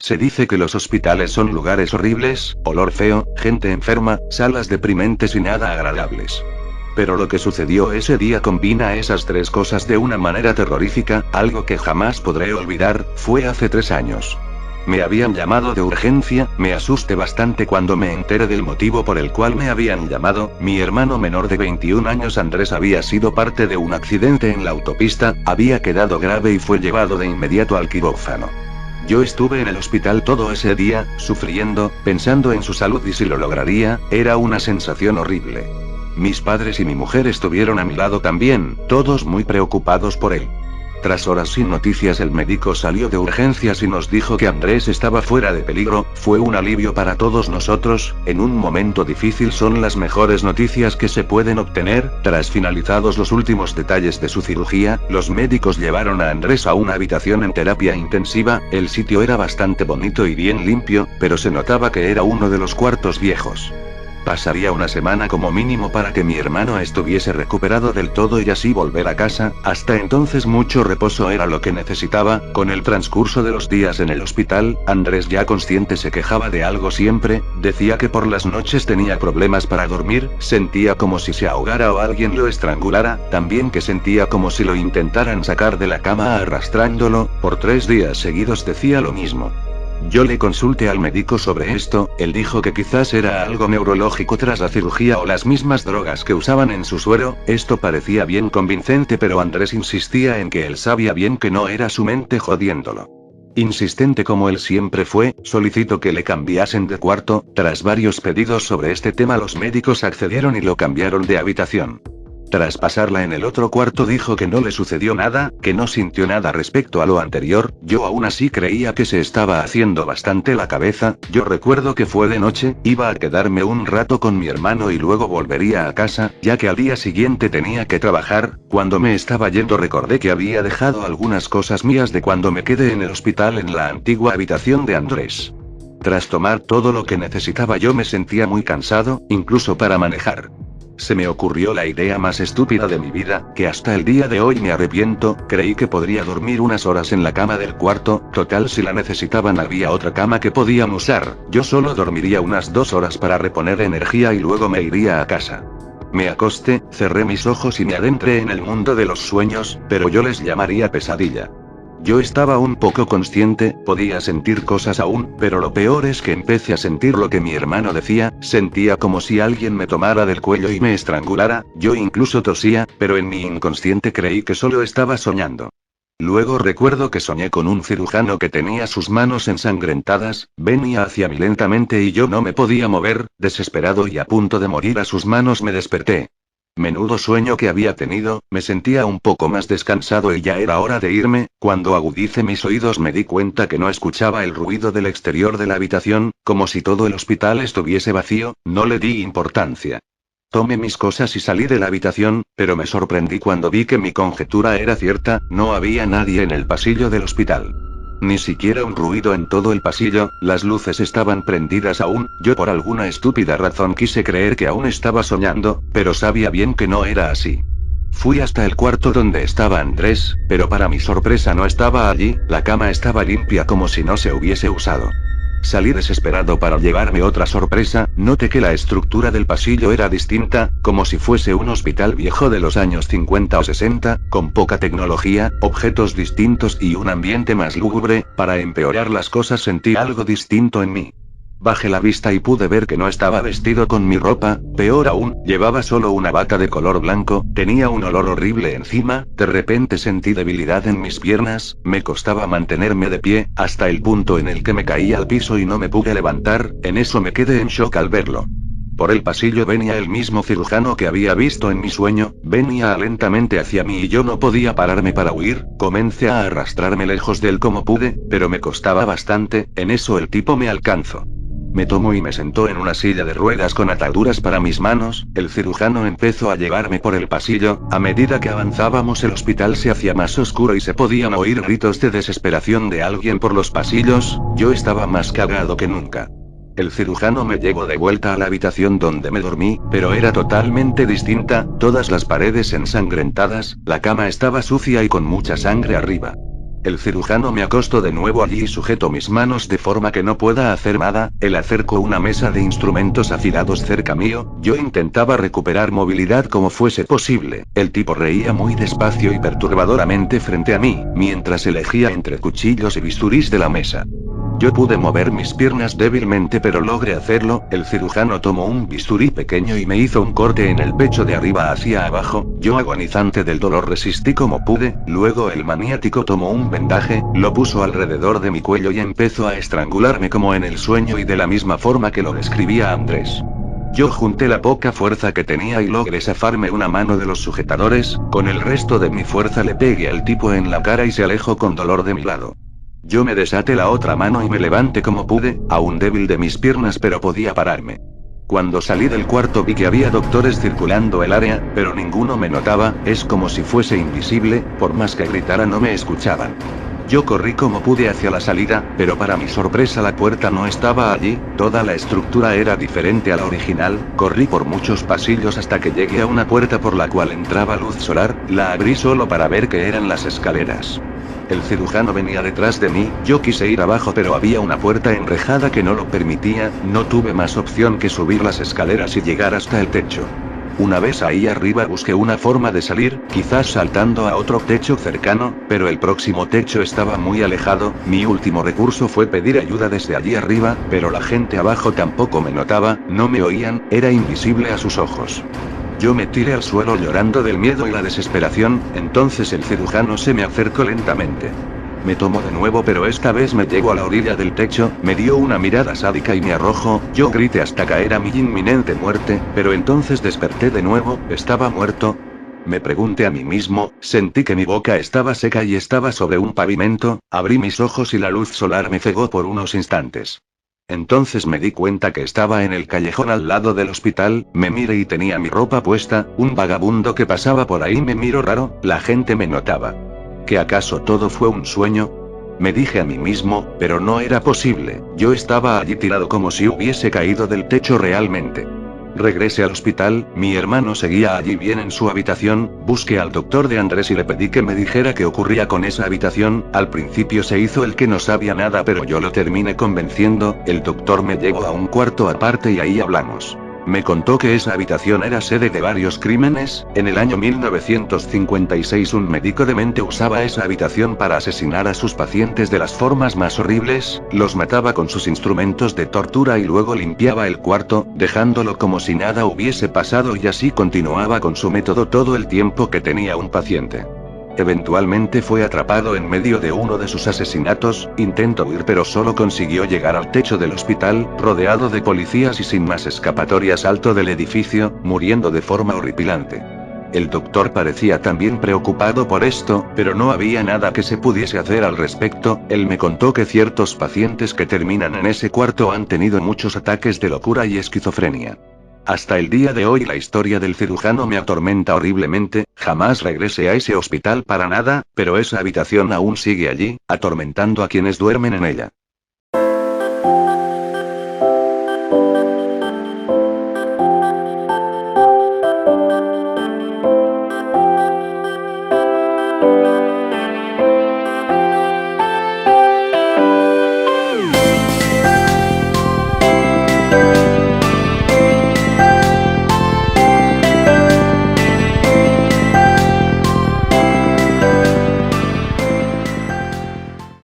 Se dice que los hospitales son lugares horribles, olor feo, gente enferma, salas deprimentes y nada agradables. Pero lo que sucedió ese día combina esas tres cosas de una manera terrorífica, algo que jamás podré olvidar. Fue hace 3 años. Me habían llamado de urgencia, me asusté bastante cuando me enteré del motivo por el cual me habían llamado. Mi hermano menor de 21 años Andrés había sido parte de un accidente en la autopista, había quedado grave y fue llevado de inmediato al quirófano. Yo estuve en el hospital todo ese día, sufriendo, pensando en su salud y si lo lograría. Era una sensación horrible. Mis padres y mi mujer estuvieron a mi lado también, todos muy preocupados por él. Tras horas sin noticias, el médico salió de urgencias y nos dijo que Andrés estaba fuera de peligro. Fue un alivio para todos nosotros. En un momento difícil son las mejores noticias que se pueden obtener. Tras finalizados los últimos detalles de su cirugía, los médicos llevaron a Andrés a una habitación en terapia intensiva. El sitio era bastante bonito y bien limpio, pero se notaba que era uno de los cuartos viejos. Pasaría una semana como mínimo para que mi hermano estuviese recuperado del todo y así volver a casa. Hasta entonces mucho reposo era lo que necesitaba. Con el transcurso de los días en el hospital, Andrés ya consciente se quejaba de algo siempre. Decía que por las noches tenía problemas para dormir, sentía como si se ahogara o alguien lo estrangulara, también que sentía como si lo intentaran sacar de la cama arrastrándolo. Por 3 días seguidos decía lo mismo. Yo le consulté al médico sobre esto, él dijo que quizás era algo neurológico tras la cirugía o las mismas drogas que usaban en su suero. Esto parecía bien convincente, pero Andrés insistía en que él sabía bien que no era su mente jodiéndolo. Insistente como él siempre fue, solicitó que le cambiasen de cuarto. Tras varios pedidos sobre este tema, los médicos accedieron y lo cambiaron de habitación. Tras pasarla en el otro cuarto dijo que no le sucedió nada, que no sintió nada respecto a lo anterior. Yo aún así creía que se estaba haciendo bastante la cabeza. Yo recuerdo que fue de noche, iba a quedarme un rato con mi hermano y luego volvería a casa, ya que al día siguiente tenía que trabajar. Cuando me estaba yendo recordé que había dejado algunas cosas mías de cuando me quedé en el hospital en la antigua habitación de Andrés. Tras tomar todo lo que necesitaba yo me sentía muy cansado, incluso para manejar. Se me ocurrió la idea más estúpida de mi vida, que hasta el día de hoy me arrepiento. Creí que podría dormir unas horas en la cama del cuarto, total si la necesitaban había otra cama que podían usar. Yo solo dormiría unas 2 horas para reponer energía y luego me iría a casa. Me acosté, cerré mis ojos y me adentré en el mundo de los sueños, pero yo les llamaría pesadilla. Yo estaba un poco consciente, podía sentir cosas aún, pero lo peor es que empecé a sentir lo que mi hermano decía. Sentía como si alguien me tomara del cuello y me estrangulara. Yo incluso tosía, pero en mi inconsciente creí que solo estaba soñando. Luego recuerdo que soñé con un cirujano que tenía sus manos ensangrentadas, venía hacia mí lentamente y yo no me podía mover. Desesperado y a punto de morir a sus manos me desperté. Menudo sueño que había tenido. Me sentía un poco más descansado y ya era hora de irme. Cuando agudicé mis oídos me di cuenta que no escuchaba el ruido del exterior de la habitación, como si todo el hospital estuviese vacío. No le di importancia. Tomé mis cosas y salí de la habitación, pero me sorprendí cuando vi que mi conjetura era cierta. No había nadie en el pasillo del hospital. Ni siquiera un ruido en todo el pasillo, las luces estaban prendidas aún. Yo por alguna estúpida razón quise creer que aún estaba soñando, pero sabía bien que no era así. Fui hasta el cuarto donde estaba Andrés, pero para mi sorpresa no estaba allí. La cama estaba limpia como si no se hubiese usado. Salí desesperado para llevarme otra sorpresa. Noté que la estructura del pasillo era distinta, como si fuese un hospital viejo de los años 50 o 60, con poca tecnología, objetos distintos y un ambiente más lúgubre. Para empeorar las cosas sentí algo distinto en mí. Bajé la vista y pude ver que no estaba vestido con mi ropa. Peor aún, llevaba solo una bata de color blanco, tenía un olor horrible encima. De repente sentí debilidad en mis piernas, me costaba mantenerme de pie, hasta el punto en el que me caí al piso y no me pude levantar. En eso me quedé en shock al verlo. Por el pasillo venía el mismo cirujano que había visto en mi sueño, venía lentamente hacia mí y yo no podía pararme para huir. Comencé a arrastrarme lejos de él como pude, pero me costaba bastante. En eso el tipo me alcanzó. Me tomó y me sentó en una silla de ruedas con ataduras para mis manos. El cirujano empezó a llevarme por el pasillo. A medida que avanzábamos el hospital se hacía más oscuro y se podían oír gritos de desesperación de alguien por los pasillos. Yo estaba más cagado que nunca. El cirujano me llevó de vuelta a la habitación donde me dormí, pero era totalmente distinta, todas las paredes ensangrentadas, la cama estaba sucia y con mucha sangre arriba. El cirujano me acostó de nuevo allí y sujeto mis manos de forma que no pueda hacer nada. Él acercó una mesa de instrumentos afilados cerca mío. Yo intentaba recuperar movilidad como fuese posible. El tipo reía muy despacio y perturbadoramente frente a mí, mientras elegía entre cuchillos y bisturís de la mesa. Yo pude mover mis piernas débilmente pero logré hacerlo. El cirujano tomó un bisturí pequeño y me hizo un corte en el pecho de arriba hacia abajo. Yo agonizante del dolor resistí como pude. Luego el maniático tomó un vendaje, lo puso alrededor de mi cuello y empezó a estrangularme como en el sueño y de la misma forma que lo describía Andrés. Yo junté la poca fuerza que tenía y logré zafarme una mano de los sujetadores. Con el resto de mi fuerza le pegué al tipo en la cara y se alejó con dolor de mi lado. Yo me desaté la otra mano y me levanté como pude, aún débil de mis piernas pero podía pararme. Cuando salí del cuarto vi que había doctores circulando el área, pero ninguno me notaba. Es como si fuese invisible, por más que gritara no me escuchaban. Yo corrí como pude hacia la salida, pero para mi sorpresa la puerta no estaba allí. Toda la estructura era diferente a la original. Corrí por muchos pasillos hasta que llegué a una puerta por la cual entraba luz solar. La abrí solo para ver que eran las escaleras. El cirujano venía detrás de mí. Yo quise ir abajo pero había una puerta enrejada que no lo permitía. No tuve más opción que subir las escaleras y llegar hasta el techo. Una vez ahí arriba busqué una forma de salir, quizás saltando a otro techo cercano, pero el próximo techo estaba muy alejado. Mi último recurso fue pedir ayuda desde allí arriba, pero la gente abajo tampoco me notaba, no me oían, era invisible a sus ojos. Yo me tiré al suelo llorando del miedo y la desesperación. Entonces el cirujano se me acercó lentamente. Me tomó de nuevo pero esta vez me llegó a la orilla del techo, me dio una mirada sádica y me arrojó. Yo grité hasta caer a mi inminente muerte, pero entonces desperté de nuevo. ¿Estaba muerto? Me pregunté a mí mismo. Sentí que mi boca estaba seca y estaba sobre un pavimento. Abrí mis ojos y la luz solar me cegó por unos instantes. Entonces me di cuenta que estaba en el callejón al lado del hospital. Me miré y tenía mi ropa puesta. Un vagabundo que pasaba por ahí me miró raro. La gente me notaba. ¿Que acaso todo fue un sueño? Me dije a mí mismo, pero no era posible. Yo estaba allí tirado como si hubiese caído del techo realmente. Regresé al hospital. Mi hermano seguía allí bien en su habitación. Busqué al doctor de Andrés y le pedí que me dijera qué ocurría con esa habitación. Al principio se hizo el que no sabía nada, pero yo lo terminé convenciendo. El doctor me llevó a un cuarto aparte y ahí hablamos. Me contó que esa habitación era sede de varios crímenes. En el año 1956 un médico demente usaba esa habitación para asesinar a sus pacientes de las formas más horribles. Los mataba con sus instrumentos de tortura y luego limpiaba el cuarto, dejándolo como si nada hubiese pasado, y así continuaba con su método todo el tiempo que tenía un paciente. Eventualmente fue atrapado en medio de uno de sus asesinatos. Intentó huir pero solo consiguió llegar al techo del hospital, rodeado de policías y sin más escapatorias alto del edificio, muriendo de forma horripilante. El doctor parecía también preocupado por esto, pero no había nada que se pudiese hacer al respecto. Él me contó que ciertos pacientes que terminan en ese cuarto han tenido muchos ataques de locura y esquizofrenia. Hasta el día de hoy la historia del cirujano me atormenta horriblemente. Jamás regresé a ese hospital para nada, pero esa habitación aún sigue allí, atormentando a quienes duermen en ella.